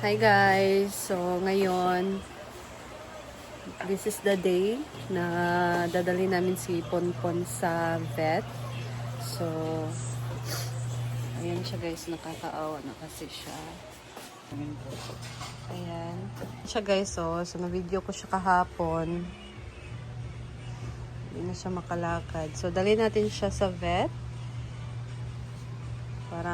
Hi guys! So ngayon, this is the day na dadali namin si Ponpon sa vet. So, ayan siya guys, nakakaawa na kasi siya. Ayan. Siya guys, so na-video ko siya kahapon. Hindi na siya makalakad. So, dali natin siya sa vet para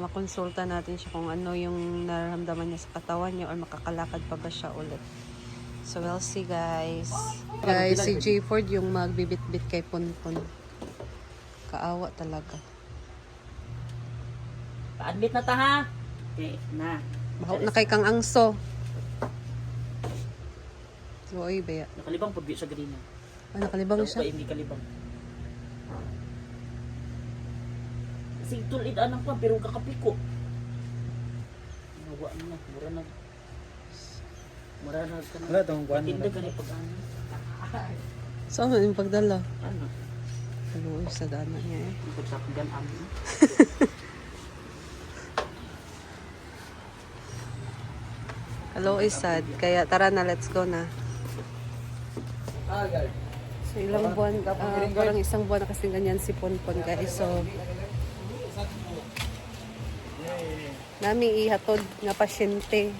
makonsulta natin siya kung ano yung nararamdaman niya sa katawan niya or makakalakad pa ba siya ulit. So we'll see guys. Guys, si J Ford yung magbibit-bit kay Ponpon. Kaawa talaga. Pa-admit na ta ha? Okay, na. Baho na kay kang angso. So, oy, baya. Nakalibang pagbi sa green. Ah, nakalibang siya. Hindi kalibang. Kasi tulid anak ko, pero kakapiko. Nawa na, mura na ka na. Wala itong kuwan mo Matindag ka na pag-ano. Saan mo yung pagdala? Ano? Ano sa dana niya eh. Yung pagsapigan amin. Hello is sad. Kaya tara na, let's go na. So ilang buwan, parang isang buwan na kasi ganyan si Ponpon guys. So, nami ihatod nga pasyente.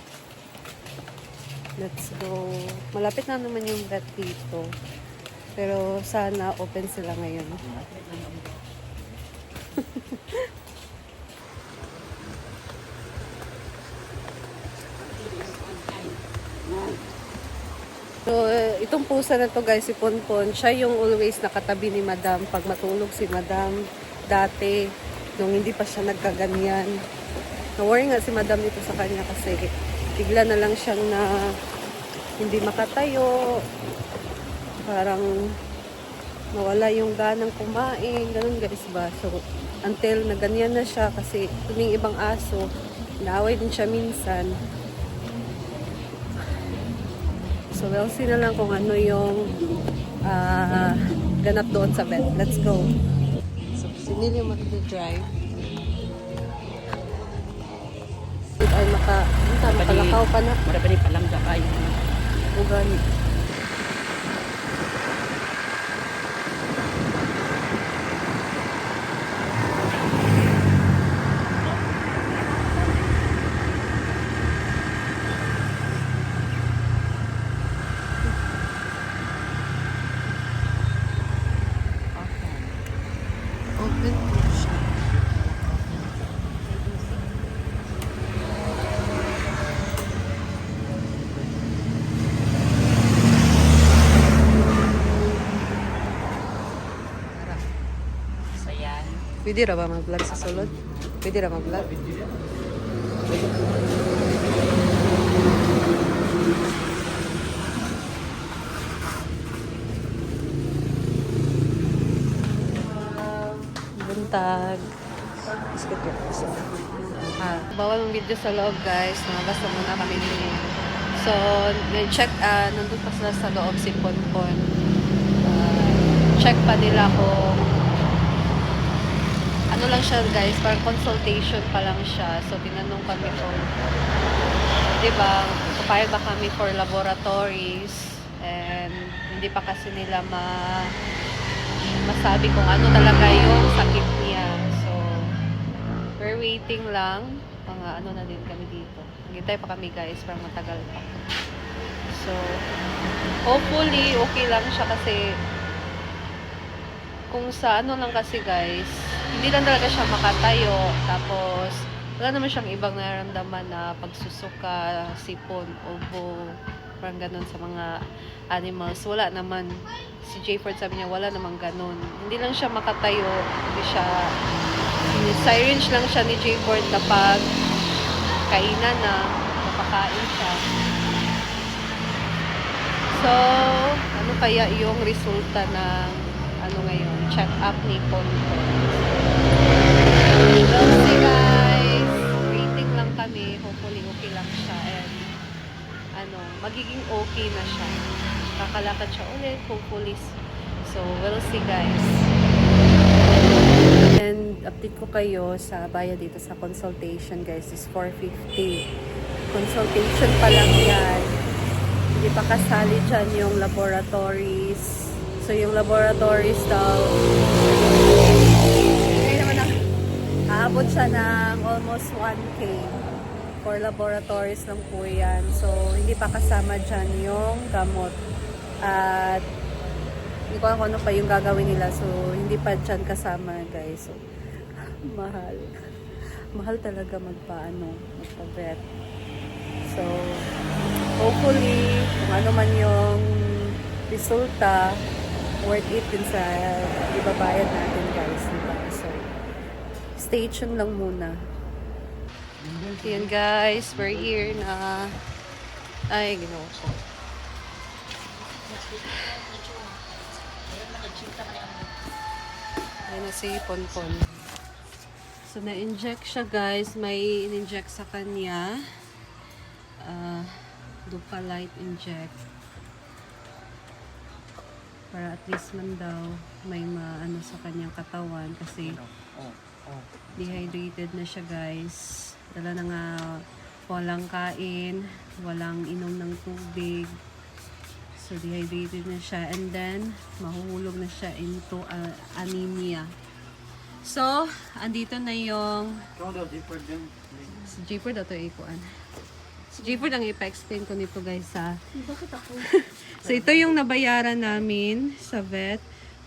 Let's go. Malapit na naman yung vet dito. Pero sana open sila ngayon. So, itong pusa na to guys, si Ponpon, siya yung always nakatabi ni Madam pag matulog si Madam dati, nung hindi pa siya nagkaganyan. Na-worry nga si Madam dito sa kanya kasi bigla na lang siyang na hindi makatayo. Parang nawala yung ganang kumain, ganun guys ba. So, until na ganyan na siya kasi tuming ibang aso, naaway din siya minsan. So, we'll see na lang kung ano yung ganap doon sa vet. Let's go. So, sinili mo mag-drive. Ay, makalakaw pa na. Mara pa rin palangga kayo. Ugan. Open po siya. Sayan. Pwede ra ba mag-vlog sa sulod? Pwede ra mag-vlog? Buntag. Bawal ang video sa loob guys. Basta muna kami din. So, check, nandun pa sila sa loob si Ponpon. Check pa nila kung ano lang siya guys, parang consultation pa lang siya. So, tinanong kami kung, diba, papayag ba kami for laboratories and hindi pa kasi nila masabi kung ano talaga yung sakit niya. So, we're waiting lang. Mga ano na din kami dito. Naghintay pa kami guys, parang matagal pa. So, hopefully, okay lang siya kasi kung sa ano lang kasi guys, hindi lang talaga siya makatayo. Tapos, wala naman siyang ibang nararamdaman na pagsusuka, sipon, ubo, parang ganun sa mga animals. Wala naman. Si J Ford sabi niya, wala namang ganun. Hindi lang siya makatayo. Hindi siya, syringe lang siya ni J Ford kapag kainan na, napakain siya. So, ano kaya yung resulta ng ano ngayon, check-up ni Ponpon. We'll see guys. Waiting lang kami. Hopefully okay lang siya and magiging okay na siya. Kakalakad siya ulit, hopefully. So, we'll see guys. And update ko kayo sa bayad dito sa consultation guys is 450. consultation pa lang yan. Hindi pa kasali dyan yung laboratories. So, yung laboratories daw, ngayon naman aabot siya ng almost 1K for laboratories lang po yan. So, hindi pa kasama dyan yung gamot. At, hindi ko alam kung ano pa yung gagawin nila. So, hindi pa dyan kasama, guys. So, mahal. Mahal talaga magpa-vet. So, hopefully, kung ano man yung resulta, worth it din sa ibabayad natin, guys. Diba? So, stay tuned lang muna. Yun, guys. We're here na... Ay, ginawa ko. Ayan na si Ponpon. So, na-inject siya, guys. May in-inject sa kanya. Dupalite inject. Para at least man daw may maano sa kanyang katawan kasi dehydrated na siya, guys. Dala na nga walang kain, walang inom ng tubig. So, dehydrated na siya. And then, mahuhulog na siya into anemia. So, andito na yung... Si Jeepard daw ito ikuan. Si Jeepard ang ipa-explain ko nito, guys, ha. Bakit ako? So, ito yung nabayaran namin sa vet,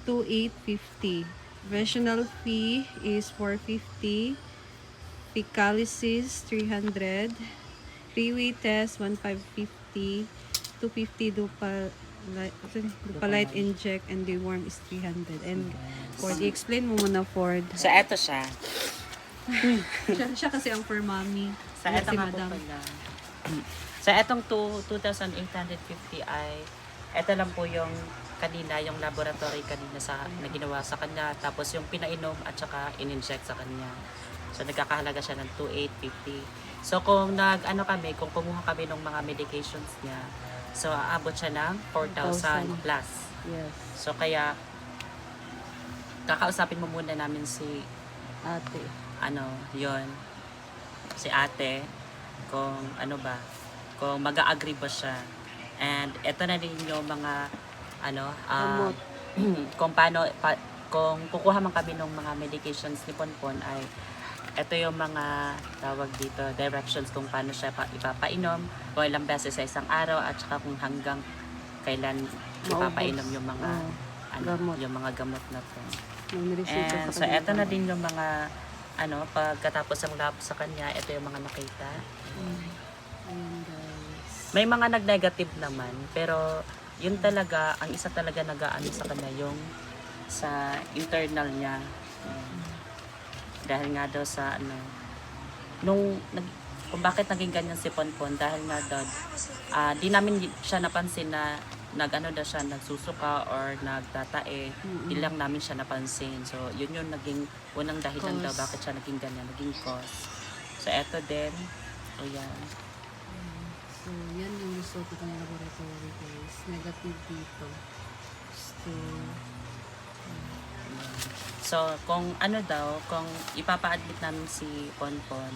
2,850. Professional fee is 450. Picalysis, 300. Three-way test, 1,550. 250 Dupalite inject, and deworm is 300. And Ford, i-explain mo muna, Ford. So, eto siya. Siya kasi ang for mommy. Sa Wala eto si nga po madam. pala. Sa etong 2,850 ay, eto lang po yung kanina, yung laboratory kanina na ginawa sa kanya. Tapos yung pinainom at saka in-inject sa kanya. So, nagkakahalaga siya ng 2,850. So, kung kung kumuha kami ng mga medications niya, so, aabot siya ng 4,000 plus. Yes. So, kaya, kakausapin mo muna namin si Ate. si ate, kung kung mag-a-agree ba siya. And ito na din yung mga, Gamot. kung kung kukuha man kami ng mga medications ni Ponpon ay, ito yung mga tawag dito, directions kung paano siya ipapainom, kung ilang beses sa isang araw, at saka kung hanggang kailan ipapainom yung mga, Gamot. yung mga gamot na to. May niresita And sa so, kanya. eto na din yung mga, pagkatapos ng lab sa kanya, ito yung mga nakita. Ayan, guys. May mga nag-negative naman, pero yun talaga, ang isa talaga nag-aano sa kanya, yung sa internal niya. Dahil nga daw sa, kung bakit naging ganyan si Ponpon, dahil nga daw, di namin siya napansin na siya, nagsusuka or nagtatae, di lang namin siya napansin. So, yun yung naging unang dahilan daw bakit siya naging ganyan, naging cause. So, eto din. O yan. So, yan yung result ng laboratory, guys. Negative dito. So, kung kung ipapa-admit namin si Ponpon,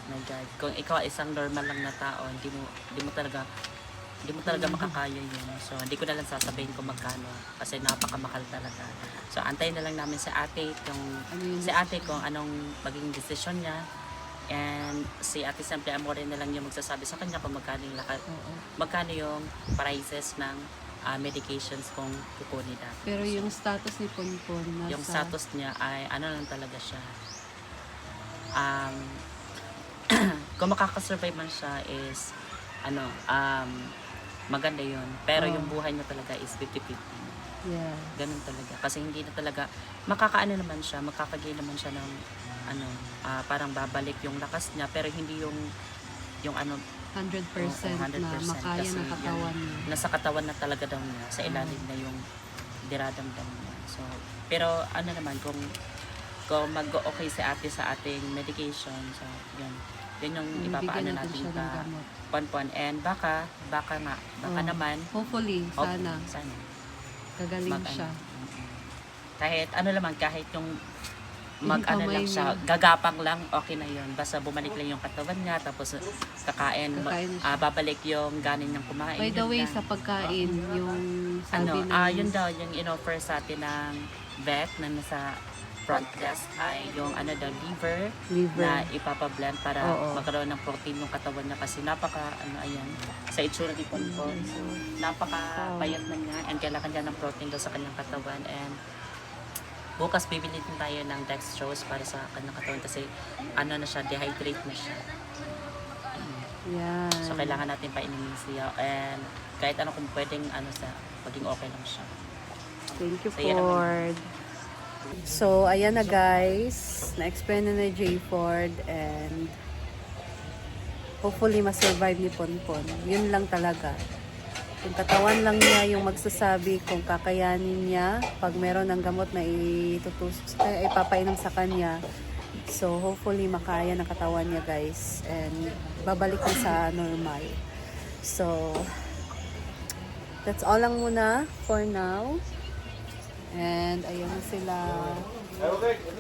my God, kung ikaw isang normal lang na tao, hindi mo talaga makakaya yun. So, hindi ko na lang sasabihin kung magkano kasi napakamahal talaga. So, antayin na lang namin si ate kung anong maging desisyon niya. And si Ate Simple Amore na lang yung magsasabi sa kanya kung magkano yung prices ng medications kung kukunin na. Pero yung status ni Ponpon nasa... Yung status niya ay lang talaga siya. Kung makakasurvive man siya is maganda yun. Pero yung buhay niya talaga is 50-50. Yeah. Ganun talaga. Kasi hindi na talaga, makakaano naman siya, makakagain naman siya ng parang babalik yung lakas niya, pero hindi yung 100% 100% na makaya kasi ng katawan niya. nasa katawan na talaga daw niya, sa ilalim na yung diradamdam niya. So, pero naman, kung mag-okay si ate sa ating medication, so yun yung ipapaano natin siya ng pa gamot. Ponpon. And baka naman, Hopefully, sana. Gagaling mag- siya. kahit naman, kahit yung ano kamay lang siya, niya. gagapang lang, okay na yun. Basta bumalik lang yung katawan niya, tapos kakain, Kakain na siya. babalik yung ganin niyang kumain. By the yun way, lang. sa pagkain, yung sabi Yun daw, yung in-offer sa atin ng vet na nasa front desk ay yung liver, liver. na ipapablend para Oo. magkaroon ng protein yung katawan niya kasi ayan, sa itsura ni Ponpon. So, napaka-payat na niya and kailangan niya ng protein daw sa kanyang katawan and bukas bibili din tayo ng dextrose para sa kanyang katawan kasi na siya, dehydrate na siya. Yan. So, kailangan natin painumin siya and kahit kung pwedeng maging okay lang siya. Thank you, So, yan Ford. So, ayan na guys. Na-explain na ni J. Ford and hopefully masurvive ni Ponpon. Yun lang talaga. Yung katawan lang niya yung magsasabi kung kakayanin niya pag meron ng gamot na ipapainom sa kanya. So, hopefully makaya ng katawan niya guys and babalik na sa normal. So, that's all lang muna for now. And ayun na sila.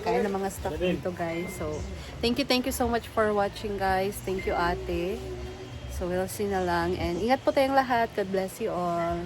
Kain ng mga stuff dito guys. So, thank you so much for watching guys. Thank you ate. So, we'll see na lang. And ingat po tayong lahat. God bless you all.